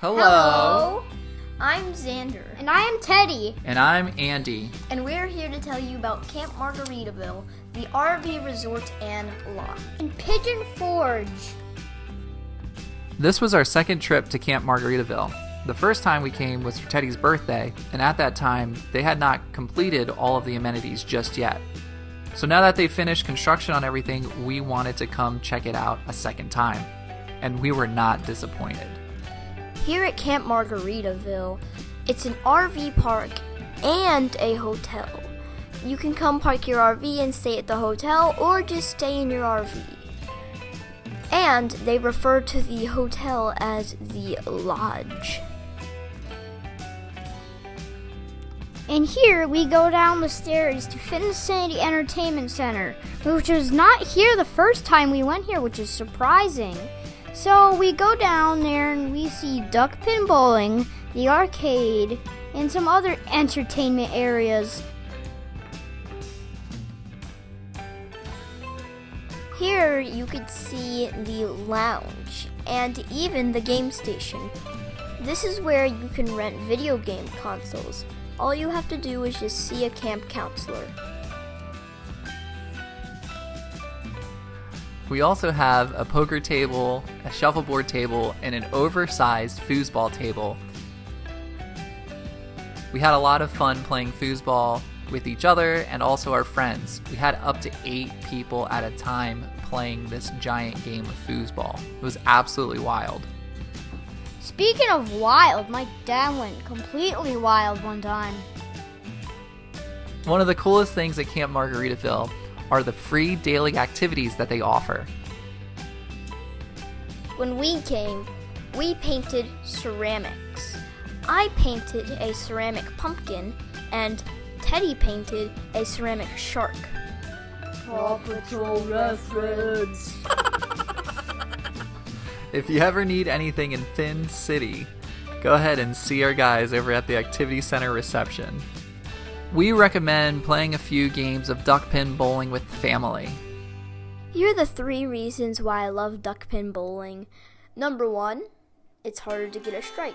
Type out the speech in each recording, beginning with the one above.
Hello. I'm Xander. And I am Teddy. And I'm Andy. And we're here to tell you about Camp Margaritaville, the RV resort and lodge. And Pigeon Forge. This was our second trip to Camp Margaritaville. The first time we came was for Teddy's birthday, and at that time, they had not completed all of the amenities just yet. So now that they've finished construction on everything, we wanted to come check it out a second time. And we were not disappointed. Here at Camp Margaritaville, it's an RV park and a hotel. You can come park your RV and stay at the hotel or just stay in your RV. And they refer to the hotel as the lodge. And here we go down the stairs to Fincity Entertainment Center, which was not here the first time we went here, which is surprising. So we go down there and we see duck pin bowling, the arcade, and some other entertainment areas. Here you could see the lounge and even the game station. This is where you can rent video game consoles. All you have to do is just see a camp counselor. We also have a poker table, a shuffleboard table, and an oversized foosball table. We had a lot of fun playing foosball with each other and also our friends. We had up to 8 people at a time playing this giant game of foosball. It was absolutely wild. Speaking of wild, my dad went completely wild one time. One of the coolest things at Camp Margaritaville are the free daily activities that they offer. When we came, we painted ceramics. I painted a ceramic pumpkin and Teddy painted a ceramic shark. Paw Patrol reference. If you ever need anything in Fin City, go ahead and see our guys over at the Activity Center reception. We recommend playing a few games of duck pin bowling with family. Here are the 3 reasons why I love duck pin bowling. Number 1, it's harder to get a strike.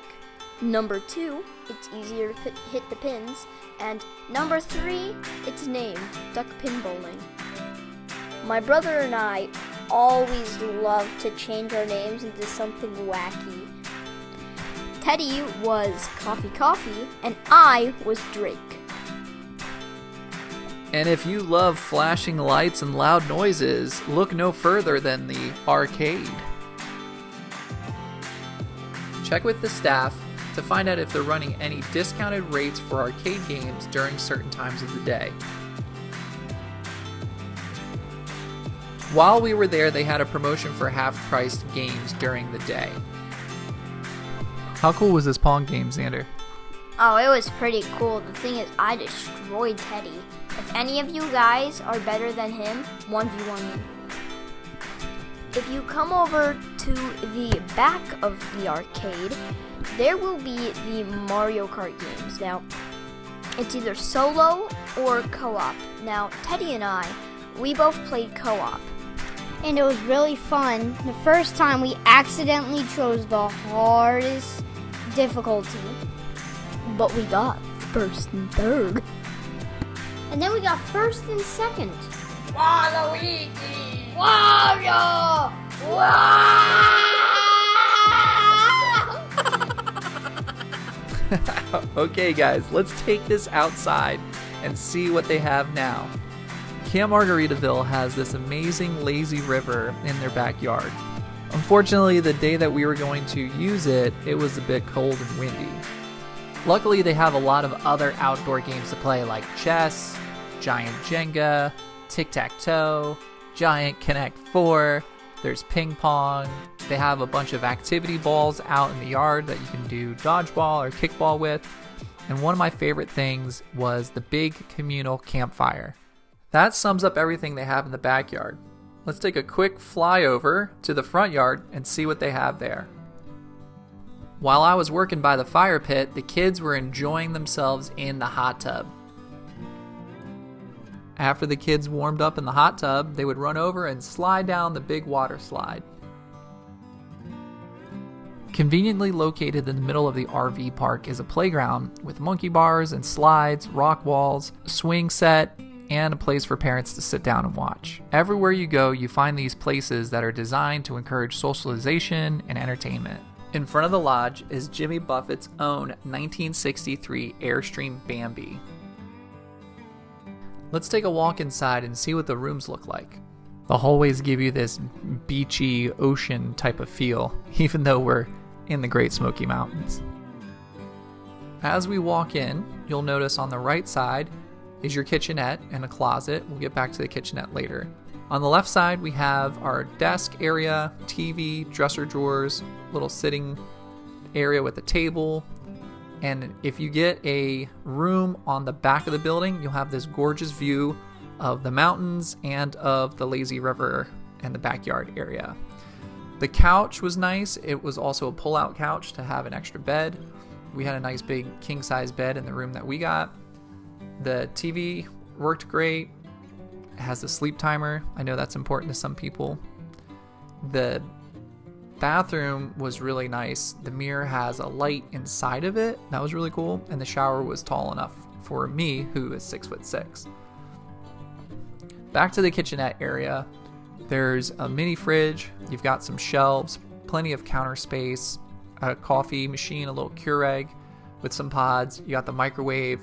Number 2, it's easier to hit the pins. And number 3, it's named duck pin bowling. My brother and I always love to change our names into something wacky. Teddy was Coffee and I was Drake. And if you love flashing lights and loud noises, look no further than the arcade. Check with the staff to find out if they're running any discounted rates for arcade games during certain times of the day. While we were there, they had a promotion for half-priced games during the day. How cool was this Pong game, Xander? Oh, it was pretty cool. The thing is, I destroyed Teddy. If any of you guys are better than him, 1v1 me. If you come over to the back of the arcade, there will be the Mario Kart games. Now, it's either solo or co-op. Now, Teddy and I, we both played co-op. And it was really fun. The first time we accidentally chose the hardest difficulty. But we got first and third. And then we got first and second. Waluigi! Wario! Okay guys, let's take this outside and see what they have now. Camp Margaritaville has this amazing lazy river in their backyard. Unfortunately, the day that we were going to use it, it was a bit cold and windy. Luckily, they have a lot of other outdoor games to play like chess, giant Jenga, tic-tac-toe, giant Connect 4, there's ping pong. They have a bunch of activity balls out in the yard that you can do dodgeball or kickball with. And one of my favorite things was the big communal campfire. That sums up everything they have in the backyard. Let's take a quick flyover to the front yard and see what they have there. While I was working by the fire pit, the kids were enjoying themselves in the hot tub. After the kids warmed up in the hot tub, they would run over and slide down the big water slide. Conveniently located in the middle of the RV park is a playground with monkey bars and slides, rock walls, a swing set, and a place for parents to sit down and watch. Everywhere you go, you find these places that are designed to encourage socialization and entertainment. In front of the lodge is Jimmy Buffett's own 1963 Airstream Bambi. Let's take a walk inside and see what the rooms look like. The hallways give you this beachy ocean type of feel, even though we're in the Great Smoky Mountains. As we walk in, you'll notice on the right side is your kitchenette and a closet. We'll get back to the kitchenette later. On the left side, we have our desk area, TV, dresser drawers, little sitting area with a table. And if you get a room on the back of the building, you'll have this gorgeous view of the mountains and of the lazy river and the backyard area. The couch was nice. It was also a pull-out couch to have an extra bed. We had a nice big king-size bed in the room that we got. The TV worked great. It has a sleep timer. I know that's important to some people. The bathroom was really nice. The mirror has a light inside of it. That was really cool. And the shower was tall enough for me, who is 6'6". Back to the kitchenette area. There's a mini fridge. You've got some shelves, plenty of counter space, a coffee machine, a little Keurig with some pods. You got the microwave,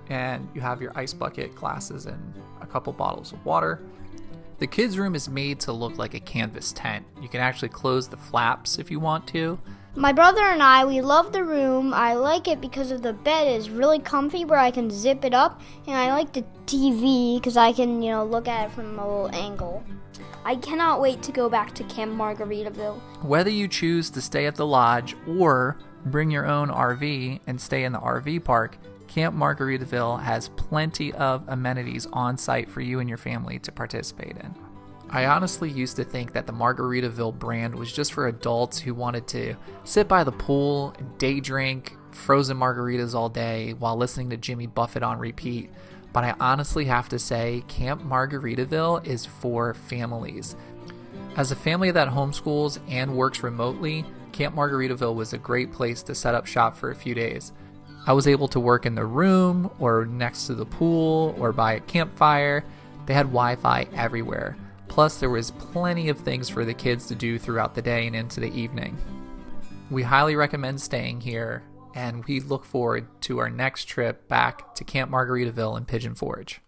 and you have your ice bucket, glasses, and a couple bottles of water. The kids' room is made to look like a canvas tent. You can actually close the flaps if you want to. My brother and I, we love the room. I like it because of the bed is really comfy where I can zip it up. And I like the TV because I can, look at it from a little angle. I cannot wait to go back to Camp Margaritaville. Whether you choose to stay at the lodge or bring your own RV and stay in the RV park, Camp Margaritaville has plenty of amenities on site for you and your family to participate in. I honestly used to think that the Margaritaville brand was just for adults who wanted to sit by the pool and day drink frozen margaritas all day while listening to Jimmy Buffett on repeat. But I honestly have to say, Camp Margaritaville is for families. As a family that homeschools and works remotely, Camp Margaritaville was a great place to set up shop for a few days. I was able to work in the room or next to the pool or by a campfire. They had Wi-Fi everywhere. Plus, there was plenty of things for the kids to do throughout the day and into the evening. We highly recommend staying here, and we look forward to our next trip back to Camp Margaritaville in Pigeon Forge.